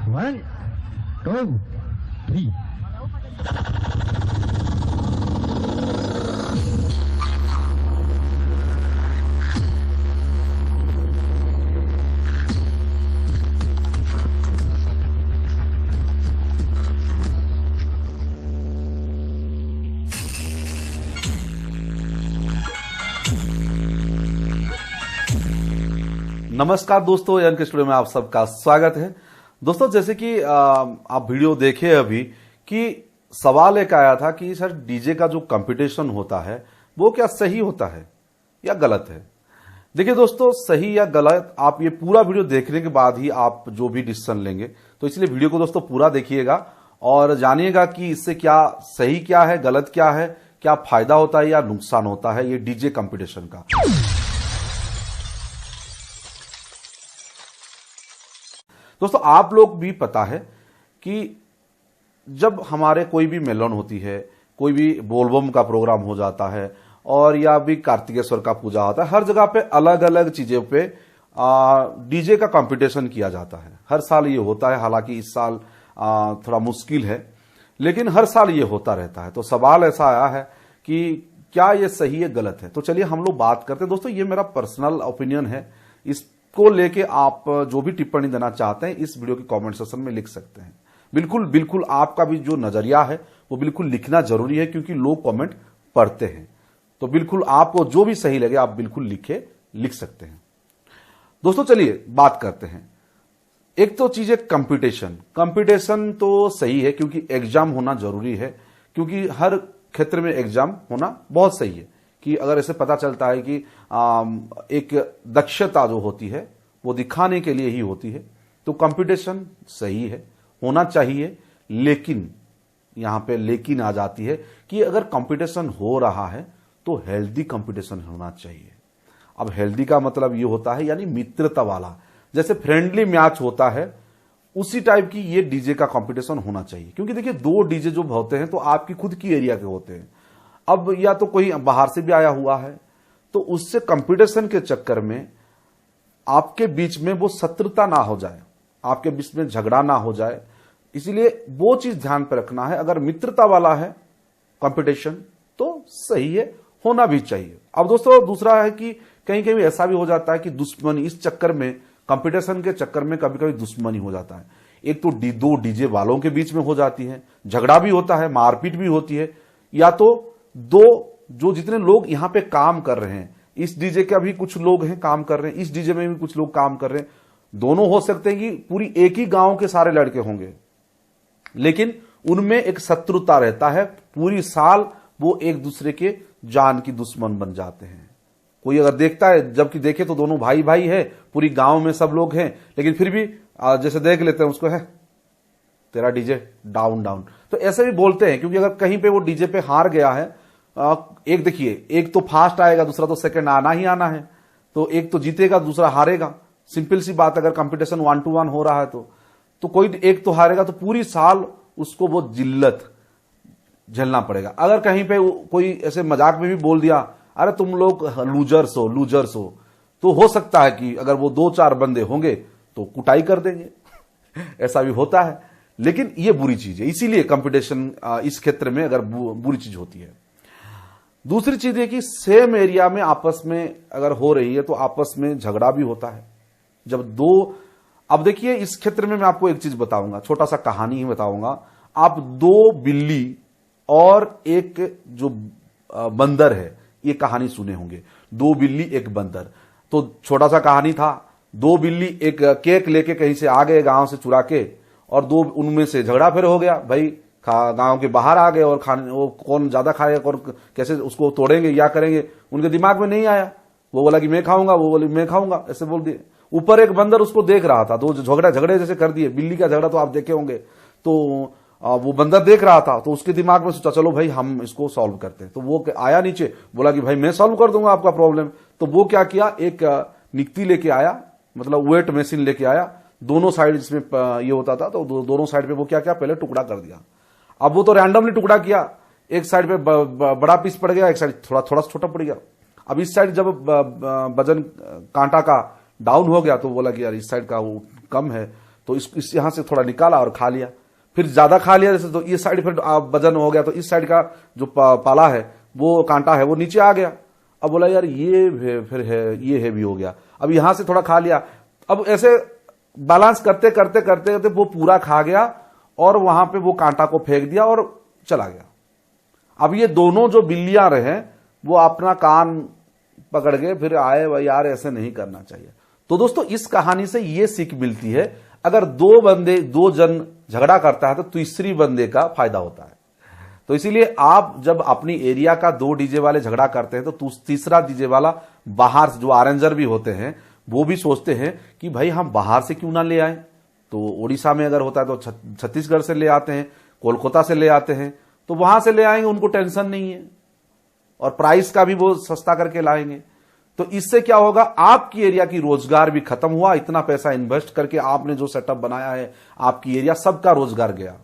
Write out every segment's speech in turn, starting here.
1, 2, 3. नमस्कार दोस्तों, एन के स्टूडियो में आप सबका स्वागत है। दोस्तों, जैसे कि आप वीडियो देखे अभी कि सवाल एक आया था कि सर डीजे का जो कंपटीशन होता है वो क्या सही होता है या गलत है। देखिए दोस्तों, सही या गलत आप ये पूरा वीडियो देखने के बाद ही आप जो भी डिसीजन लेंगे, तो इसलिए वीडियो को दोस्तों पूरा देखिएगा और जानिएगा कि इससे क्या सही क्या है, गलत क्या है, क्या फायदा होता है या नुकसान होता है ये डीजे कंपटीशन का। दोस्तों, आप लोग भी पता है कि जब हमारे कोई भी मेलन होती है, कोई भी बोलबम का प्रोग्राम हो जाता है और या भी कार्तिकेश्वर का पूजा होता है, हर जगह पे अलग अलग चीजों पे डीजे का कंपटीशन किया जाता है। हर साल ये होता है, हालांकि इस साल थोड़ा मुश्किल है, लेकिन हर साल ये होता रहता है। तो सवाल ऐसा आया है कि क्या ये सही है, गलत है। तो चलिए हम लोग बात करते हैं। दोस्तों, ये मेरा पर्सनल ओपिनियन है, इसको लेके आप जो भी टिप्पणी देना चाहते हैं इस वीडियो के कमेंट सेक्शन में लिख सकते हैं। बिल्कुल बिल्कुल आपका भी जो नजरिया है वो बिल्कुल लिखना जरूरी है, क्योंकि लोग कमेंट पढ़ते हैं। तो बिल्कुल आपको जो भी सही लगे आप बिल्कुल लिख सकते हैं। दोस्तों, चलिए बात करते हैं। एक तो चीज है कंपटीशन तो सही है, क्योंकि एग्जाम होना जरूरी है, क्योंकि हर क्षेत्र में एग्जाम होना बहुत सही है। कि अगर ऐसे पता चलता है कि एक दक्षता जो होती है वो दिखाने के लिए ही होती है, तो कंपटीशन सही है, होना चाहिए। लेकिन यहां पे लेकिन आ जाती है कि अगर कंपटीशन हो रहा है तो हेल्दी कंपटीशन होना चाहिए। अब हेल्दी का मतलब ये होता है यानी मित्रता वाला, जैसे फ्रेंडली मैच होता है उसी टाइप की ये डीजे का कंपटीशन होना चाहिए। क्योंकि देखिए, दो डीजे जो होते हैं तो आपकी खुद की एरिया के होते हैं। अब या तो कोई बाहर से भी आया हुआ है, तो उससे कंपटीशन के चक्कर में आपके बीच में वो शत्रुता ना हो जाए, आपके बीच में झगड़ा ना हो जाए। इसीलिए वो चीज ध्यान पर रखना है। अगर मित्रता वाला है कंपटीशन तो सही है, होना भी चाहिए। अब दोस्तों, दूसरा है कि कहीं कहीं ऐसा भी हो जाता है कि दुश्मनी, इस चक्कर में कंपटीशन के चक्कर में कभी कभी दुश्मनी हो जाता है। एक तो दो डीजे वालों के बीच में हो जाती है, झगड़ा भी होता है, मारपीट भी होती है, या तो दो जो जितने लोग यहां पे काम कर रहे हैं, इस डीजे के अभी कुछ लोग हैं काम कर रहे हैं, इस डीजे में भी कुछ लोग काम कर रहे हैं, दोनों हो सकते हैं कि पूरी एक ही गांव के सारे लड़के होंगे, लेकिन उनमें एक शत्रुता रहता है। पूरी साल वो एक दूसरे के जान की दुश्मन बन जाते हैं। कोई अगर देखता है, जबकि देखे तो दोनों भाई भाई है, पूरी गांव में सब लोग हैं, लेकिन फिर भी जैसे देख लेते हैं उसको, है तेरा डीजे डाउन डाउन, तो ऐसे भी बोलते हैं। क्योंकि अगर कहीं पे वो डीजे पे हार गया है, एक देखिए, एक तो फास्ट आएगा, दूसरा तो सेकंड आना ही आना है, तो एक तो जीतेगा दूसरा हारेगा। सिंपल सी बात, अगर कंपटीशन 1 to 1 हो रहा है तो कोई एक तो हारेगा, तो पूरी साल उसको वो जिल्लत झेलना पड़ेगा। अगर कहीं पे कोई ऐसे मजाक में भी बोल दिया, अरे तुम लोग लूजर्स हो, तो हो सकता है कि अगर वो 2-4 बंदे होंगे तो कुटाई कर देंगे। ऐसा भी होता है, लेकिन ये बुरी चीज है। इसीलिए कंपटीशन इस क्षेत्र में अगर बुरी चीज होती है। दूसरी चीज है कि सेम एरिया में आपस में अगर हो रही है तो आपस में झगड़ा भी होता है। जब दो, अब देखिए इस क्षेत्र में मैं आपको एक चीज बताऊंगा, छोटा सा कहानी ही बताऊंगा। आप 2 बिल्ली और एक जो बंदर है, ये कहानी सुने होंगे, 2 बिल्ली 1 बंदर। तो छोटा सा कहानी था, 2 बिल्ली एक केक लेके कहीं से आ गए गांव से चुरा के, और 2 उनमें से झगड़ा फिर हो गया। भाई गांव के बाहर आ गए और खाने, वो कौन ज्यादा खाएगा और कैसे उसको तोड़ेंगे या करेंगे, उनके दिमाग में नहीं आया। वो बोला कि मैं खाऊंगा, वो बोली मैं खाऊंगा, ऐसे बोल दिए। ऊपर एक बंदर उसको देख रहा था, तो झगड़े जैसे कर दिए। बिल्ली का झगड़ा तो आप देखे होंगे, तो वो बंदर देख रहा था, तो उसके दिमाग में सोचा चलो भाई हम इसको सॉल्व करते हैं। तो वो आया नीचे, बोला कि भाई मैं सॉल्व कर दूंगा आपका प्रॉब्लम। तो वो क्या किया, एक निकती लेके आया, मतलब वेट मशीन लेके आया, दोनों साइड जिसमें ये होता था, तो दोनों साइड पे वो क्या किया, पहले टुकड़ा कर दिया। अब वो तो रैंडमली टुकड़ा किया, एक साइड पे बड़ा पीस पड़ गया, एक साइड थोड़ा थोड़ा छोटा पड़ गया। अब इस साइड जब वजन कांटा का डाउन हो गया तो बोला कि यार इस साइड का वो कम है, तो इस यहां से थोड़ा निकाला और खा लिया, फिर ज्यादा खा लिया जैसे, तो ये साइड इफेक्ट वजन हो गया, तो इस साइड का जो पाला है, वो कांटा है, वो नीचे आ गया। अब बोला यार ये फिर है, ये हैवी हो गया, अब यहां से थोड़ा खा लिया, अब ऐसे बैलेंस करते करते करते करते वो पूरा खा गया और वहां पे वो कांटा को फेंक दिया और चला गया। अब ये दोनों जो बिल्लियां रहे वो अपना कान पकड़ के फिर आए, भाई यार ऐसे नहीं करना चाहिए। तो दोस्तों इस कहानी से ये सीख मिलती है, अगर दो जन झगड़ा करता है तो तीसरी बंदे का फायदा होता है। तो इसीलिए आप जब अपनी एरिया का 2 डीजे वाले झगड़ा करते हैं तो तीसरा डीजे वाला बाहर जो अरेंजर भी होते हैं वो भी सोचते हैं कि भाई हम बाहर से क्यों ना ले आए। तो ओडिशा में अगर होता है तो छत्तीसगढ़ से ले आते हैं, कोलकाता से ले आते हैं, तो वहां से ले आएंगे, उनको टेंशन नहीं है और प्राइस का भी वो सस्ता करके लाएंगे। तो इससे क्या होगा, आपकी एरिया की रोजगार भी खत्म हुआ, इतना पैसा इन्वेस्ट करके आपने जो सेटअप बनाया है आपकी एरिया, सबका रोजगार गया।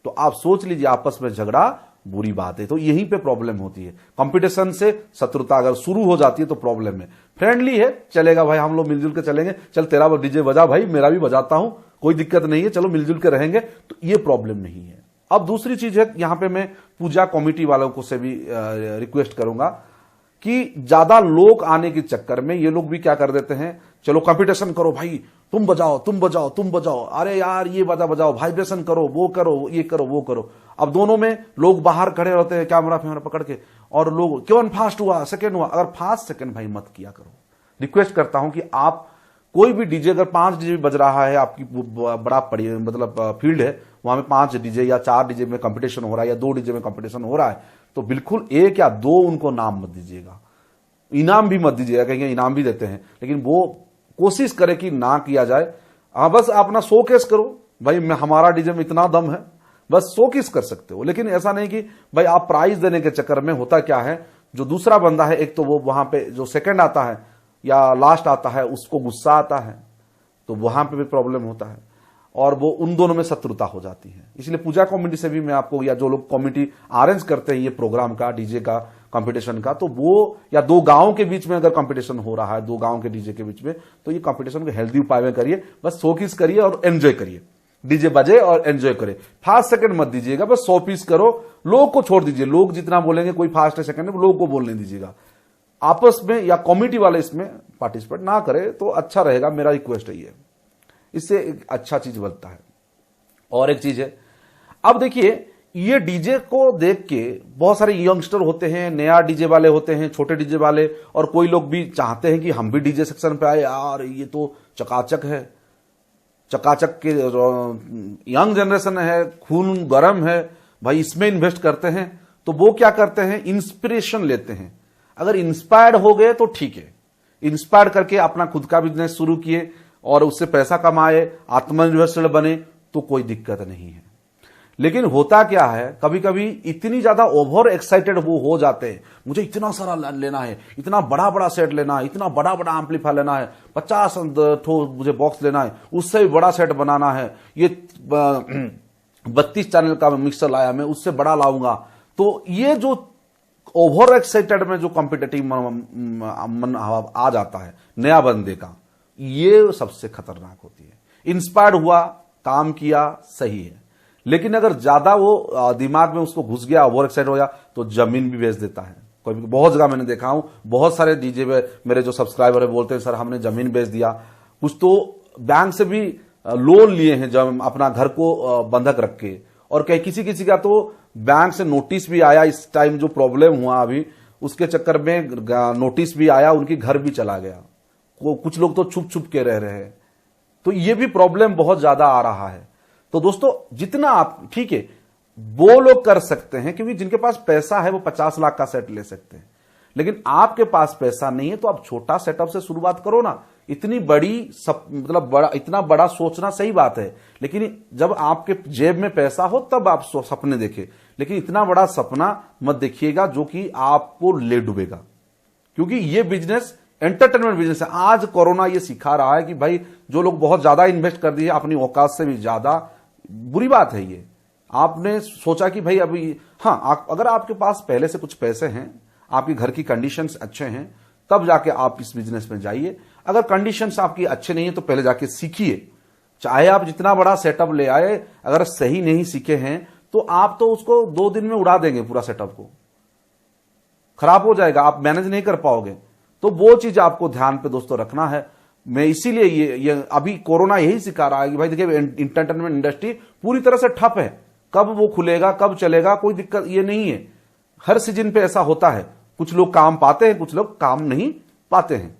तो आप सोच लीजिए आपस में झगड़ा बुरी बात है। तो यहीं पे प्रॉब्लम होती है, कंपटीशन से शत्रुता अगर शुरू हो जाती है तो प्रॉब्लम है। फ्रेंडली है, चलेगा भाई, हम लोग मिलजुल के चलेंगे, चल तेरा डीजे बजा भाई, मेरा भी बजाता हूं, कोई दिक्कत नहीं है, चलो मिलजुल के रहेंगे, तो ये प्रॉब्लम नहीं है। अब दूसरी चीज है, यहां पे मैं पूजा कमेटी वालों को से भी रिक्वेस्ट करूंगा कि ज्यादा लोग आने के चक्कर में ये लोग भी क्या कर देते हैं, चलो कंपटीशन करो भाई, तुम बजाओ तुम बजाओ तुम बजाओ, अरे यार ये बजाओ, वाइब्रेशन करो, वो करो, ये करो, वो करो। अब दोनों में लोग बाहर खड़े होते हैं कैमरा फैमरा पकड़ के, और लोग क्यों फर्स्ट हुआ सेकंड हुआ, अगर फर्स्ट सेकंड भाई मत किया करो। रिक्वेस्ट करता हूं कि आप कोई भी डीजे, अगर 5 डीजे बज रहा है, आपकी बड़ा मतलब फील्ड है, वहां में 5 डीजे या 4 डीजे में कंपटीशन हो रहा है या 2 डीजे में कंपटीशन हो रहा है, तो बिल्कुल 1 या 2 उनको नाम मत दीजिएगा, इनाम भी मत दीजिएगा, कहेंगे इनाम भी देते हैं, लेकिन वो कोशिश करे कि ना किया जाए। हाँ, बस अपना शोकेस करो भाई, हमारा डीजे में इतना दम है, बस शोकेस कर सकते हो, लेकिन ऐसा नहीं कि भाई आप प्राइज देने के चक्कर में। होता क्या है, जो दूसरा बंदा है, एक तो वो वहां पे जो सेकंड आता है या लास्ट आता है उसको गुस्सा आता है, तो वहां पे भी प्रॉब्लम होता है और वो उन दोनों में शत्रुता हो जाती है। इसलिए पूजा कमेटी से भी मैं आपको, या जो लोग कमेटी अरेंज करते हैं ये प्रोग्राम का, डीजे का कंपटीशन का, तो वो या 2 गांव के बीच में अगर कंपटीशन हो रहा है, 2 गांव के डीजे के बीच में, तो ये कंपटीशन को हेल्दी उपाय में करिए, बस शोकेस करिए और एंजॉय करिए, डीजे बजे और एंजॉय करे। फास्ट सेकंड मत दीजिएगा, बस 100 पीस करो, लोग को छोड़ दीजिए, लोग जितना बोलेंगे कोई फास्ट है सेकंड है, लोग को बोलने दीजिएगा। आपस में या कमेटी वाले इसमें पार्टिसिपेट ना करे तो अच्छा रहेगा, मेरा रिक्वेस्ट है ये, इससे एक अच्छा चीज बनता है। और एक चीज है, अब देखिए ये डीजे को देख के बहुत सारे यंगस्टर होते हैं, नया डीजे वाले होते हैं, छोटे डीजे वाले, और कोई लोग भी चाहते हैं कि हम भी डीजे सेक्शन पे आए, यार ये तो चकाचक है, चकाचक के यंग जनरेशन है, खून गर्म है भाई, इसमें इन्वेस्ट करते हैं। तो वो क्या करते हैं, इंस्पिरेशन लेते हैं। अगर इंस्पायर्ड हो गए तो ठीक है, इंस्पायर करके अपना खुद का बिजनेस शुरू किए और उससे पैसा कमाए, आत्मनिर्भरशील बने, तो कोई दिक्कत नहीं है। लेकिन होता क्या है, कभी कभी इतनी ज्यादा ओवर एक्साइटेड वो हो जाते हैं, मुझे इतना सारा लेना है, इतना बड़ा बड़ा सेट लेना है, इतना बड़ा बड़ा एम्पलीफायर लेना है, 50 मुझे बॉक्स लेना है, उससे भी बड़ा सेट बनाना है, ये 32 चैनल का मिक्सर लाया मैं, उससे बड़ा लाऊंगा। तो ये जो ओवर एक्साइटेड में जो कॉम्पिटेटिव मन आ जाता है नया बंदे का, ये सबसे खतरनाक होती है। इंस्पायर्ड हुआ, काम किया, सही है, लेकिन अगर ज्यादा वो दिमाग में उसको घुस गया, ओवर एक्साइटेड हो गया, तो जमीन भी बेच देता है। कोई बहुत जगह मैंने देखा हूं, बहुत सारे डीजे मेरे जो सब्सक्राइबर है बोलते हैं सर हमने जमीन बेच दिया, कुछ तो बैंक से भी लोन लिए हैं जब अपना घर को बंधक रख के, और कहीं किसी का तो बैंक से नोटिस भी आया, इस टाइम जो प्रॉब्लम हुआ अभी उसके चक्कर में नोटिस भी आया, उनकी घर भी चला गया। कुछ लोग तो छुप छुप के रह रहे हैं, तो ये भी प्रॉब्लम बहुत ज्यादा आ रहा है। तो दोस्तों जितना आप, ठीक है वो लोग कर सकते हैं क्योंकि जिनके पास पैसा है वो 50 लाख का सेट ले सकते हैं, लेकिन आपके पास पैसा नहीं है तो आप छोटा सेटअप से शुरुआत करो ना। इतनी बड़ी मतलब बड़ा, इतना बड़ा सोचना सही बात है, लेकिन जब आपके जेब में पैसा हो तब आप सपने देखें, लेकिन इतना बड़ा सपना मत देखिएगा जो कि आपको ले डूबेगा, क्योंकि ये बिजनेस एंटरटेनमेंट बिजनेस है। आज कोरोना ये सिखा रहा है कि भाई जो लोग बहुत ज्यादा इन्वेस्ट कर दिए अपनी औकात से भी ज्यादा, बुरी बात है ये। आपने सोचा कि भाई अभी, हाँ अगर आपके पास पहले से कुछ पैसे हैं, आपके घर की कंडीशंस अच्छे हैं, तब जाके आप इस बिजनेस में जाइए। अगर कंडीशंस आपकी अच्छे नहीं है तो पहले जाके सीखिए, चाहे आप जितना बड़ा सेटअप ले आए, अगर सही नहीं सीखे हैं तो आप तो उसको 2 दिन में उड़ा देंगे, पूरा सेटअप को खराब हो जाएगा, आप मैनेज नहीं कर पाओगे। तो वो चीज आपको ध्यान पे दोस्तों रखना है। मैं इसीलिए ये अभी कोरोना यही सिखा रहा है कि भाई देखिए एंटरटेनमेंट इंडस्ट्री पूरी तरह से ठप है, कब वो खुलेगा कब चलेगा कोई दिक्कत ये नहीं है। हर सीजन पे ऐसा होता है, कुछ लोग काम पाते हैं, कुछ लोग काम नहीं पाते हैं।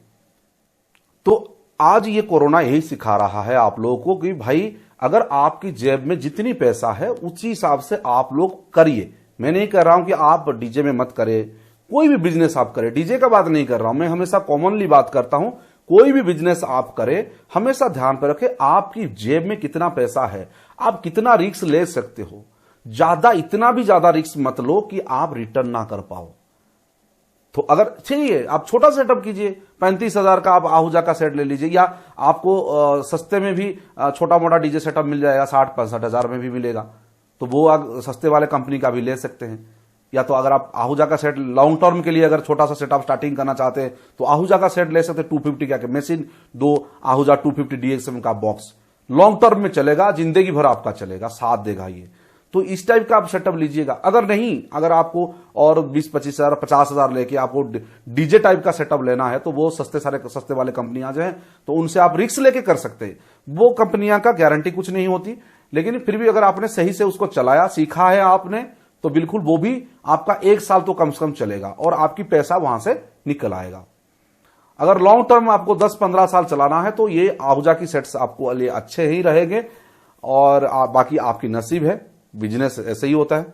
तो आज ये कोरोना यही सिखा रहा है आप लोगों को कि भाई अगर आपकी जेब में जितनी पैसा है उसी हिसाब से आप लोग करिए। मैं नहीं कह रहा हूं कि आप डीजे में मत करें, कोई भी बिजनेस आप करें, डीजे का बात नहीं कर रहा हूं मैं, हमेशा कॉमनली बात करता हूं। कोई भी बिजनेस आप करें, हमेशा ध्यान पर रखें आपकी जेब में कितना पैसा है, आप कितना रिस्क ले सकते हो। इतना भी ज्यादा रिस्क मत लो कि आप रिटर्न ना कर पाओ। तो अगर चाहिए आप छोटा सेटअप कीजिए, 35,000 का आप आहूजा का सेट ले लीजिए, या आपको सस्ते में भी छोटा मोटा डीजे सेटअप मिल जाएगा, 60-65 हजार में भी मिलेगा, तो वो आप सस्ते वाले कंपनी का भी ले सकते हैं। या तो अगर आप आहूजा का सेट लॉन्ग टर्म के लिए अगर छोटा सा सेटअप स्टार्टिंग करना चाहते हैं तो आहूजा का सेट ले सकते हैं, 250 का मशीन, 2 आहूजा 250 DXM का बॉक्स, लॉन्ग टर्म में चलेगा, जिंदगी भर आपका चलेगा, साथ देगा ये। तो इस टाइप का आप सेटअप लीजिएगा। अगर आपको और 20-25 हजार 50 हजार लेके आपको डीजे टाइप का सेटअप लेना है तो वो सस्ते वाले कंपनी आ जाए, तो उनसे आप रिस्क लेके कर सकते हैं। वो कंपनियां का गारंटी कुछ नहीं होती, लेकिन फिर भी अगर आपने सही से उसको चलाया, सीखा है आपने, तो बिल्कुल वो भी आपका 1 साल तो कम से कम चलेगा और आपकी पैसा वहां से निकल आएगा। अगर लॉन्ग टर्म आपको 10-15 साल चलाना है तो ये आहूजा की सेट्स आपको लिए अच्छे ही रहेंगे। और बाकी आपकी नसीब है, बिजनेस ऐसे ही होता है,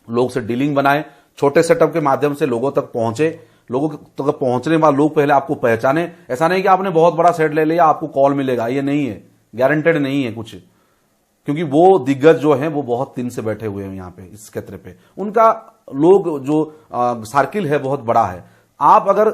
लोग से डीलिंग बनाए, छोटे सेटअप के माध्यम से लोगों तक पहुंचे, लोगों तक पहुंचने वाले लोग पहले आपको पहचाने। ऐसा नहीं कि आपने बहुत बड़ा सेट ले लिया आपको कॉल मिलेगा, ये नहीं है, गारंटेड नहीं है कुछ, क्योंकि वो दिग्गज जो हैं वो बहुत दिन से बैठे हुए हैं यहाँ पे इस क्षेत्र पे, उनका लोग जो सर्किल है बहुत बड़ा है। आप अगर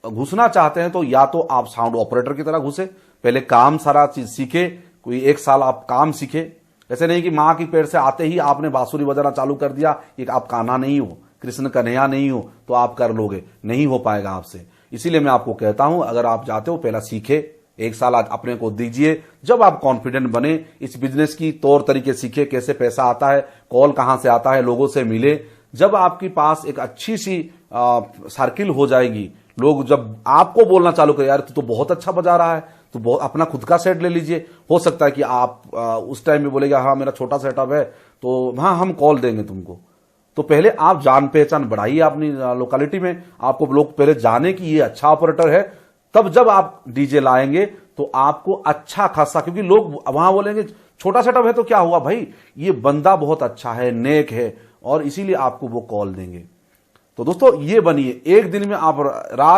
घुसना चाहते हैं तो या तो आप साउंड ऑपरेटर की तरह घुसे, पहले काम सारा चीज सीखे, कोई 1 साल आप काम सीखे। ऐसे नहीं कि मां की पेट से आते ही आपने बांसुरी बजाना चालू कर दिया, एक आप कान्हा नहीं हो, कृष्ण कन्हैया नहीं हो तो आप कर लोगे, नहीं हो पाएगा आपसे। इसीलिए मैं आपको कहता हूं अगर आप जाते हो पहला सीखे, 1 साल आज अपने को दीजिए, जब आप कॉन्फिडेंट बने, इस बिजनेस की तौर तरीके सीखे, कैसे पैसा आता है, कॉल कहां से आता है, लोगों से मिले, जब आपके पास एक अच्छी सी सर्किल हो जाएगी, लोग जब आपको बोलना चालू करें यार तू तो बहुत अच्छा बजा रहा है, तो अपना खुद का सेट ले लीजिए। हो सकता है कि आप उस टाइम में बोलेगा हाँ मेरा छोटा सेटअप है तो हाँ हम कॉल देंगे तुमको। तो पहले आप जान पहचान बढ़ाइए अपनी लोकेलिटी में, आपको लोग पहले जाने कि ये अच्छा ऑपरेटर है, तब जब आप डीजे लाएंगे तो आपको अच्छा खासा, क्योंकि लोग वहां बोलेंगे छोटा सेटअप है तो क्या हुआ भाई, ये बंदा बहुत अच्छा है, नेक है, और इसीलिए आपको वो कॉल देंगे। तो दोस्तों ये बनिए, एक दिन में आप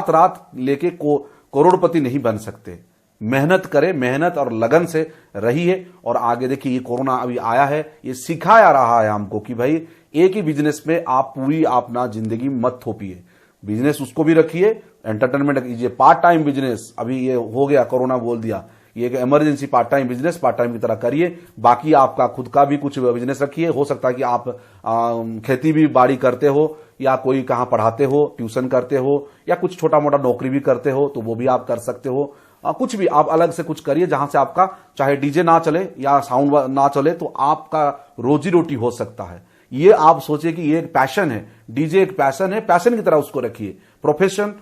रात लेके करोड़पति नहीं बन सकते। मेहनत करें, मेहनत और लगन से रहिए। और आगे देखिए ये कोरोना अभी आया है, ये सिखाया रहा है हमको कि भाई एक ही बिजनेस में आप पूरी अपना जिंदगी मत थोपिए, बिजनेस उसको भी रखिए, एंटरटेनमेंट कीजिए, पार्ट टाइम बिजनेस। अभी ये हो गया, कोरोना बोल दिया, ये एक emergency part time business part time की तरह करिए। बाकी आपका खुद का भी कुछ बिजनेस रखिए। हो सकता है कि आप खेती भी बाड़ी करते हो, या कोई कहां पढ़ाते हो, ट्यूशन करते हो, या कुछ छोटा मोटा नौकरी भी करते हो तो वो भी आप कर सकते हो। कुछ भी आप अलग से कुछ करिए जहां से आपका चाहे डीजे ना चले या साउंड ना चले तो आपका रोजी रोटी हो सकता है। ये आप सोचिए कि ये एक पैशन है, डीजे एक पैशन है, पैशन की तरह उसको रखिए। प्रोफेशन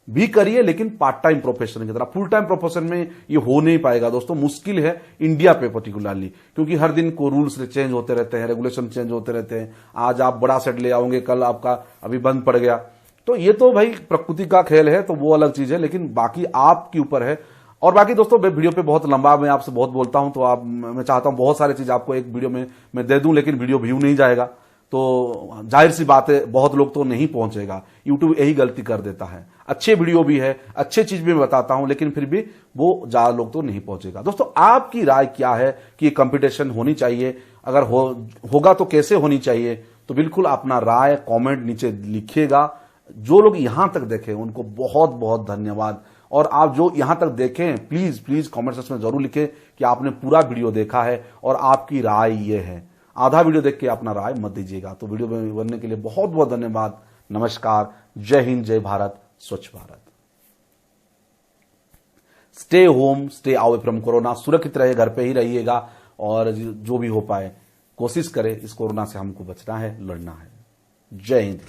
भी करिए लेकिन पार्ट टाइम प्रोफेशन की तरह, फुल टाइम प्रोफेशन में ये हो नहीं पाएगा दोस्तों, मुश्किल है इंडिया पे पर्टिकुलरली, क्योंकि हर दिन को रूल्स चेंज होते रहते हैं, रेगुलेशन चेंज होते रहते हैं। आज आप बड़ा सेट ले आओगे, कल आपका अभी बंद पड़ गया। तो ये तो भाई प्रकृति का खेल है, तो वो अलग चीज है, लेकिन बाकी आपके ऊपर है। और बाकी दोस्तों वीडियो पे बहुत लंबा मैं आपसे बहुत बोलता हूं, तो मैं चाहता हूं बहुत सारी चीज आपको एक वीडियो में मैं दे दूं, लेकिन वीडियो व्यू नहीं जाएगा, तो जाहिर सी बात है बहुत लोग तो नहीं पहुंचेगा। यूट्यूब यही गलती कर देता है, अच्छे वीडियो भी है, अच्छे चीज भी मैं बताता हूं, लेकिन फिर भी वो ज्यादा लोग तो नहीं पहुंचेगा। दोस्तों आपकी राय क्या है कि कंपटीशन होनी चाहिए, अगर होगा तो कैसे होनी चाहिए, तो बिल्कुल अपना राय कमेंट नीचे लिखिएगा। जो लोग यहां तक देखें उनको बहुत बहुत धन्यवाद, और आप जो यहां तक देखें प्लीज प्लीज कमेंट सेक्शन में जरूर लिखें कि आपने पूरा वीडियो देखा है और आपकी राय ये है। आधा वीडियो देख के अपना राय मत दीजिएगा। तो वीडियो में बनने के लिए बहुत बहुत धन्यवाद। नमस्कार, जय हिंद, जय भारत, स्वच्छ Bharat. Stay home, stay away from corona, सुरक्षित रहे, घर पे ही रहिएगा और जो भी हो पाए कोशिश करें, इस कोरोना से हमको बचना है, लड़ना है। जय हिंद।